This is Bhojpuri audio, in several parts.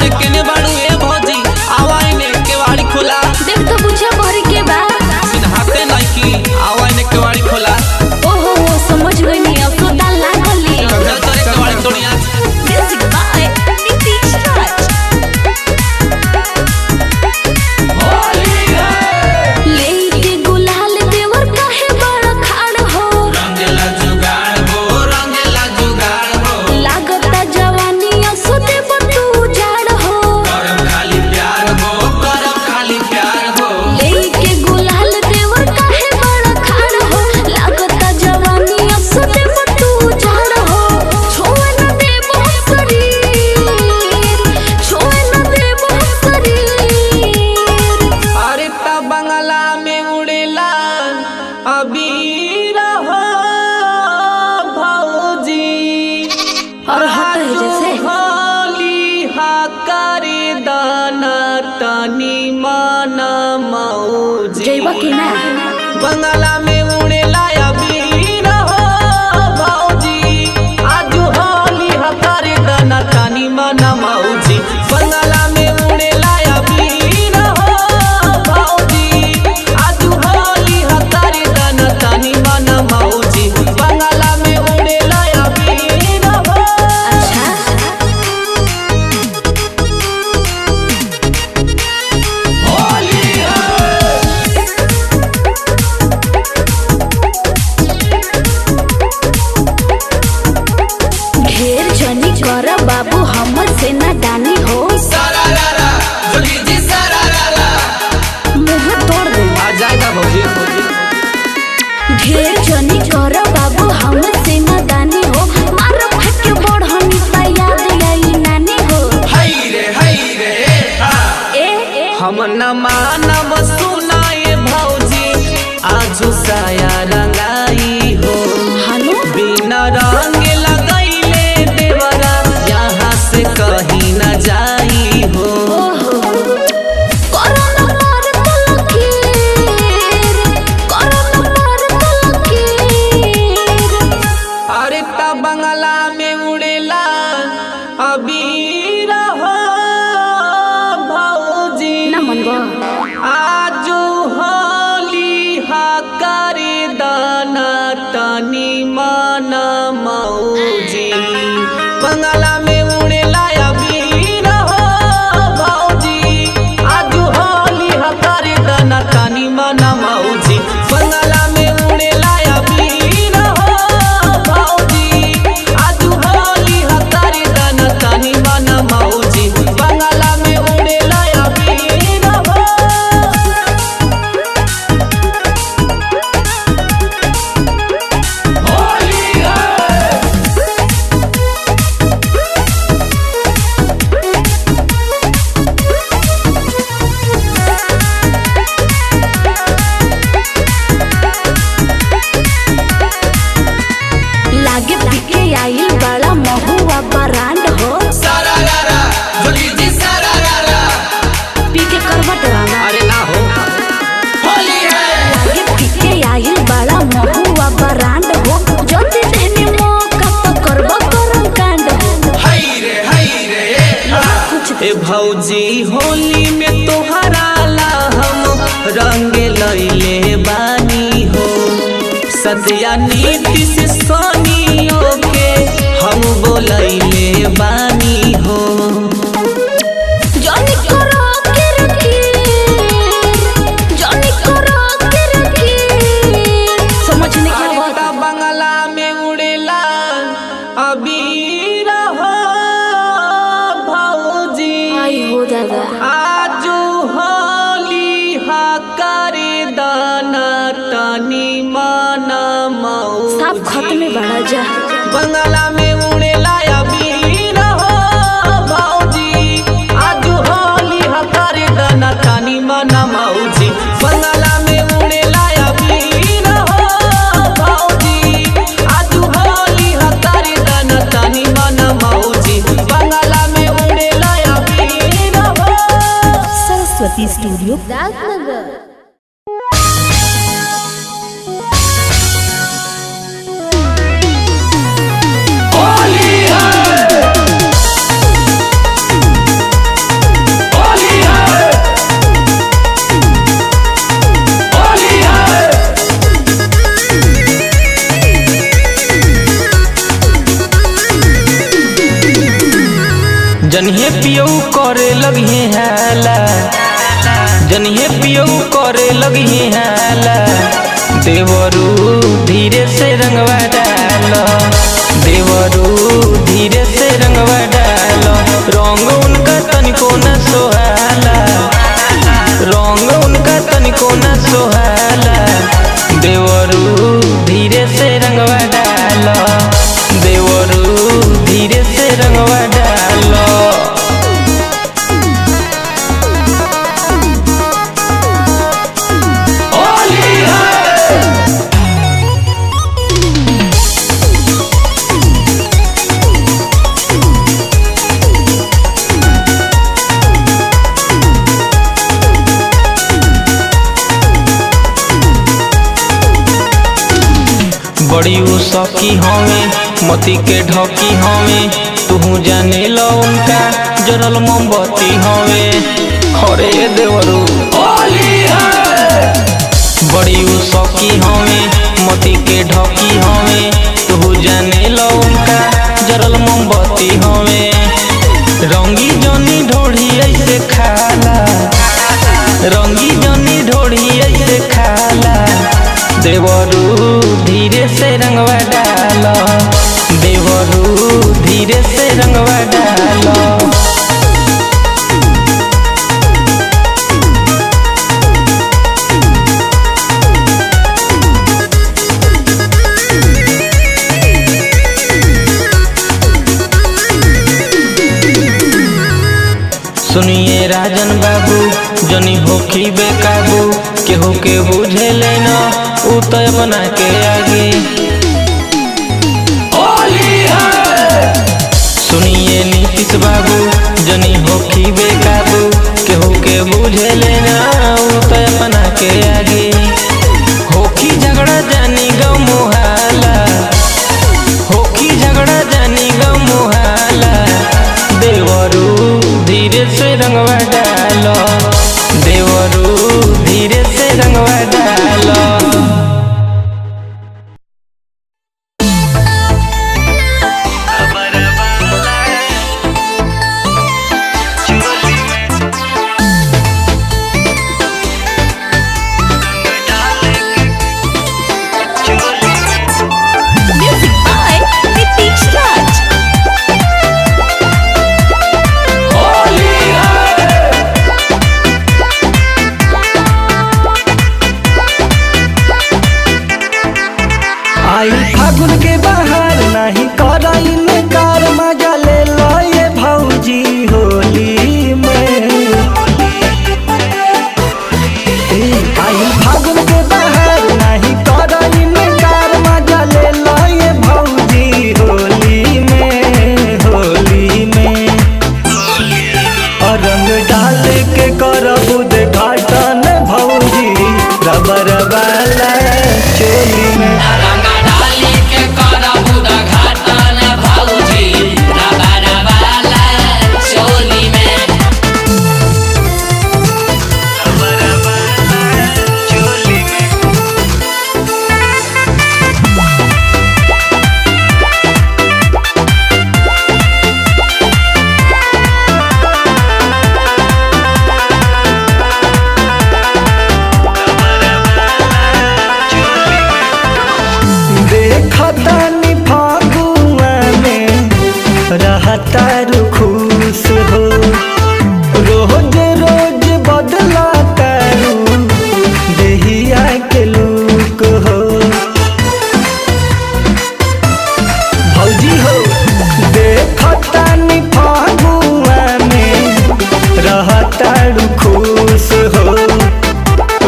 अरे केने बाड़ू ए भौजी आवाई ने केवाड़ी खोला। देख तो पूछे भरी के बा सिनहाते नहीं की आवाई ने केवाड़ी खोला। ओहो हो समझ गई नहीं अब तो दाल लागली। चल तोरे केवाड़ी तोड़िया। म्यूजिक बाय नीतीश राज। लेके गुलाल देवर काहे बड़ा खाड़ हो। रंगेला जुगाड़ हो लागता जवानी असुते बतू जाड़ हो। करम खाली प्यार हो लेके गुलाल देवर काहे बड़ा खाड़ हो। लागता जवानी असुते बतू जाड़ हो। छोए न देबो शरीर, छोए न देबो शरीर। अरे ता बंगला में उड़ेला अबीर हो भौजी। और हट है जैसे होली हा करे दाना तनी माना मौजी। जइबा कि ना बंगला में उड़ेला अबीर हो भौजी। आज होली हा करे दाना तनी माना मौजी। बंगला में उड़ेला अबीर हो भौजी। आज होली हा करे दाना तनी माना मौजी। बंगला में उड़ेला अबीर हो। अच्छा ढेर जनी कर बाबू हमर से ना दानी हो। सरारा जोगी जी सरारा मुंह तोड़ दे। आ जाएगा भौजी। ढेर जनी कर बाबू हमर से ना दानी हो। मार फट के बढ़नी ता याद आई नानी हो। हाय रे ए हम न मानब सुनाए भौजी। आजू साया रंगाई हो हनु बिना रंग लगैले देवरा यहाँ से कहीं न जाई हो। ओहो कोरोना मार तलकीर, कोरोना मार तलकीर। अरे ता बंगला में उड़ेला अबीर हो भौजी। ना मनबो आजू होली हा करे दाना तनी माना मौजी। बंगला में उड़ेला अबीर हो भौजी। आजू होली हा करे दाना तनी माना मौजी। बंगला में उड़ेला अबीर हो भौजी। आजू होली हा करे दाना तनी माना मौजी। बंगला में उड़ेला अबीर हो। लागे पीके आई बड़ा महुआ बरांड हो। सरारा जोगी जी सरारा पीके करवट वाला अरे ना हो होली है। लागे पीके आई बड़ा महुआ बरांड हो। जल्दी देने मौका तो करबो करम कांड हो। हाय रे कुछ ए भौजी होली में तोहरा ला हम रंग लैले बानी हो। सतिया नीति से सोनियो के हम बोलैले बानी हो। जॉनी करो किरकिर, जॉनी करो किरकिर। समझने क्या बात ता बंगला में उड़ेला अबीर हो भौजी। आई हो दादा आजू होली हा करे दाना तनी माना मौजी। साफ खत्म बड़ा जा बंगला में उड़ेला अबीर हो भौजी। आजू होली हा करे दाना तनी माना मौजी। बंगला में उड़ेला अबीर हो भौजी। आजू होली हा करे दाना तनी माना मौजी। बंगला में उड़ेला अबीर हो। सरस्वती स्टूडियो राजनगर। जनिए पियो करे लगी हाला, जनिए पियो करे लगी हाला। देवरू धीरे से रंगवा डालो, देवरू धीरे से रंगवा डालो। रंग उनका तनिको न सोहाला, रंग उनका तनिको न सोहाला। देवरू धीरे से रंगवा डालो, देवरू धीरे से रंगवा डालो। बड़ी उसकी हमें मती के ढकी हमें, तू जाने लो उनका जरल मोमबत्ती हमें। खरे देवरू बड़ी उसकी हमें मती के ढकी हमें, तू जाने लो उनका जरल मोमबत्ती हमें। रंगी जनी ढोढ़ी ऐसे खाला, रंगी जनी ढोढ़ी ऐसे खाला। देवरू धीरे से रंगवा डालो, देवरू धीरे से रंगवा डालो। सुनिए राजन बाबू जनी होखी बेकाबू, केहू के बुझे लेना उ तो बना के आगे। सुनिए नीतीश बाबू जनी होखी बेकाबू, केहू के बुझे लेना उ तो बना के आगे। होखी झगड़ा जानी गौ मुहाला, होखी झगड़ा जानी गौ मुहाला। देवरू धीरे से रंगवा डालो, देवरू धीरे से रंगवा डालो। फागुन के बाहर नहीं कराइन कार, मजा ले लो ये भौजी होली में। आई फागुन के बाहर नहीं कराइन कार, मजा ले लो ये भौजी होली में, होली में। और रंग डाल के करब उद्घाटन भौजी रबर वाला चोली में। देखतानी फागुआ में रहतारू खुश हो, रोज रोज बदला तारू देहिया के लुक हो। भौजी हो देखतानी फागुआ में रहतारू खुश हो,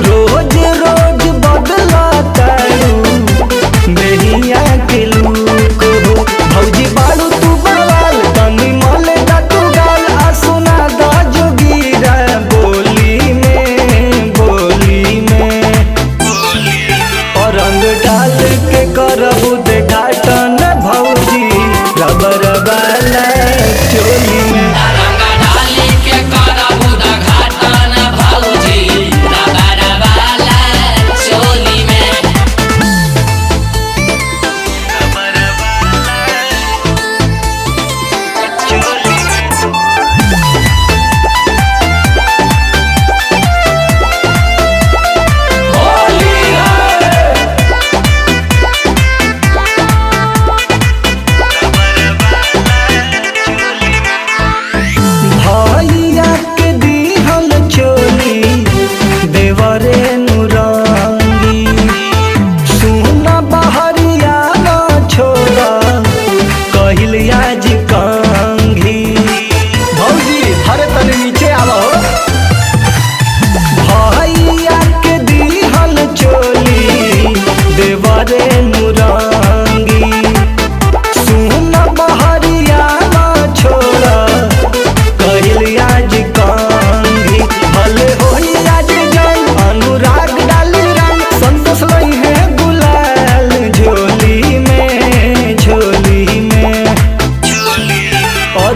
रोज रोज बदला तारू देहिया के लूक हो। भौजी बाड़ू तू बवाल तनी मले दा तू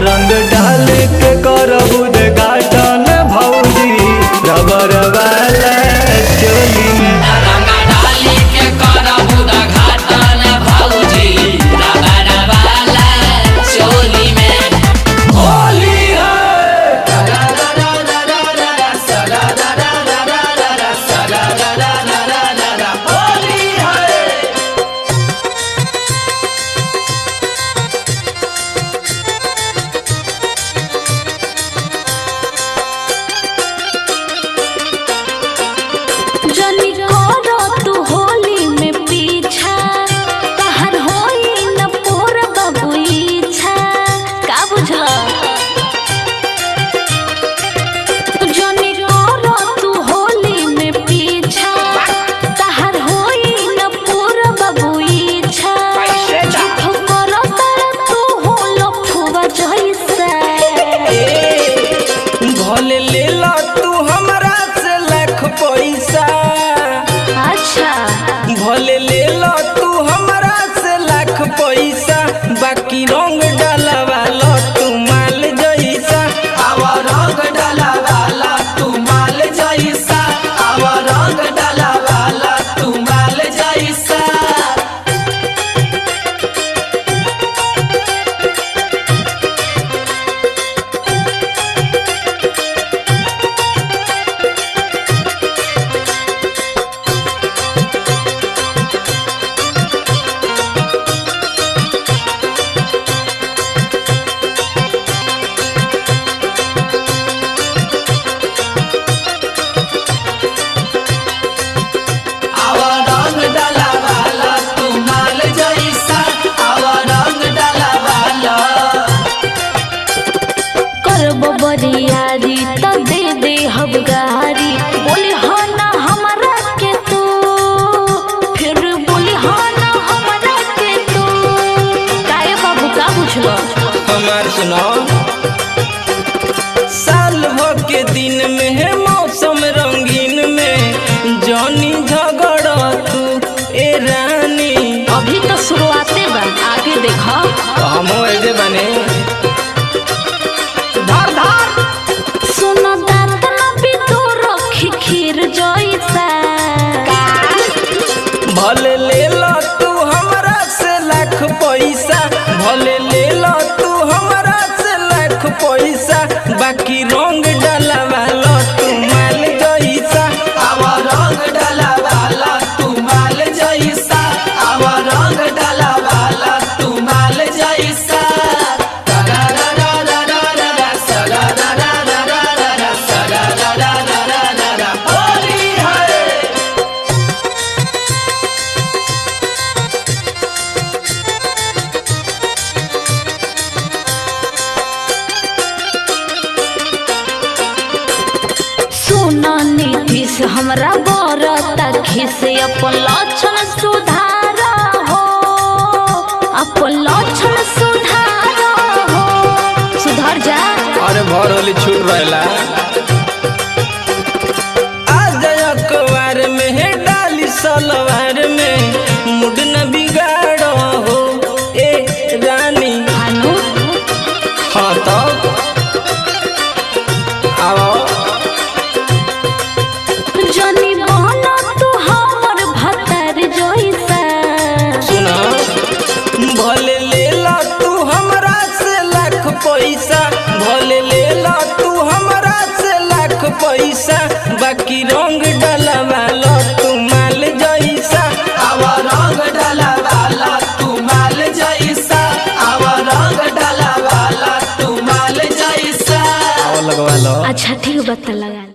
रंग डाल के करब उद्घाटन भौजी रबर वाला चोली में। रंग डाली के करब उद्घाटन भौजी रबर वाला चोली में। होली जनी करो तू होली में पीछा तहर होई न पूरा बबुईछा का बुझला। जनी करो तू होली में पीछा तहर होई न पूरा बबुईछा। झूठो करो तर तू हो लफुआ जैसा। भले ले ला तू हमरा से लाख पैसा। अच्छा भले ले ला तू हमरा से लाख पैसा बाकी रंग डालवा ला तू माल जैसा। आवा रंग डाला वाला तू माल जैसा। आवा रंग डाला वाला तू माल जैसा। आवा रंग डाला वाला तू माल जैसा। आवा रंग डाला वाला। करबो बरियारी त दे हब गारी। बोली हो ना हमरा के तू फिर बोली हो ना हमरा के तू। काहे बाबू का बुझलो। हमार सुनो साल भर के दिन में है मौसम रंगीन में जॉनी झगड़ा तू ए रानी। अभी तो शुरुआते बा आगे देखो। हम ऐसे बने धार धार सुनो दांत न भी तू रखी खीर जैसा। भले ले ला तू हमरा से लाख पैसा। भले ले ला तू हमरा से लाख पैसा बाकी रंग डालवा ला तू माल जैसा। आवा रंग डाला वाला तू माल जैसा। आवा रंग डाला वाला तू माल जैसा। होली है। सुना नीतीश हमरा बरता खिस अपन लक्षण सुधार हो। अपन लक्षण सुधार हो। सुधर जा। अरे भर होली छूट रहेला आज अखबार में है डाली सलवार में मुड न बिगाड़ो हो ए रानी। भानु हाँ तो आओ जनी बहना तू हमर भतर जैसा। सुना भले ले ला तू हमरा से लाख पैसा। भले ले ला तू हमरा से लाख पैसा बाकी रंग डालवा ला तू माल जैसा। आवा रंग डाला वाला तू माल जैसा। आवा रंग डाला वाला तू माल जैसा। लगवा लो। अच्छा ठीक बात लगा।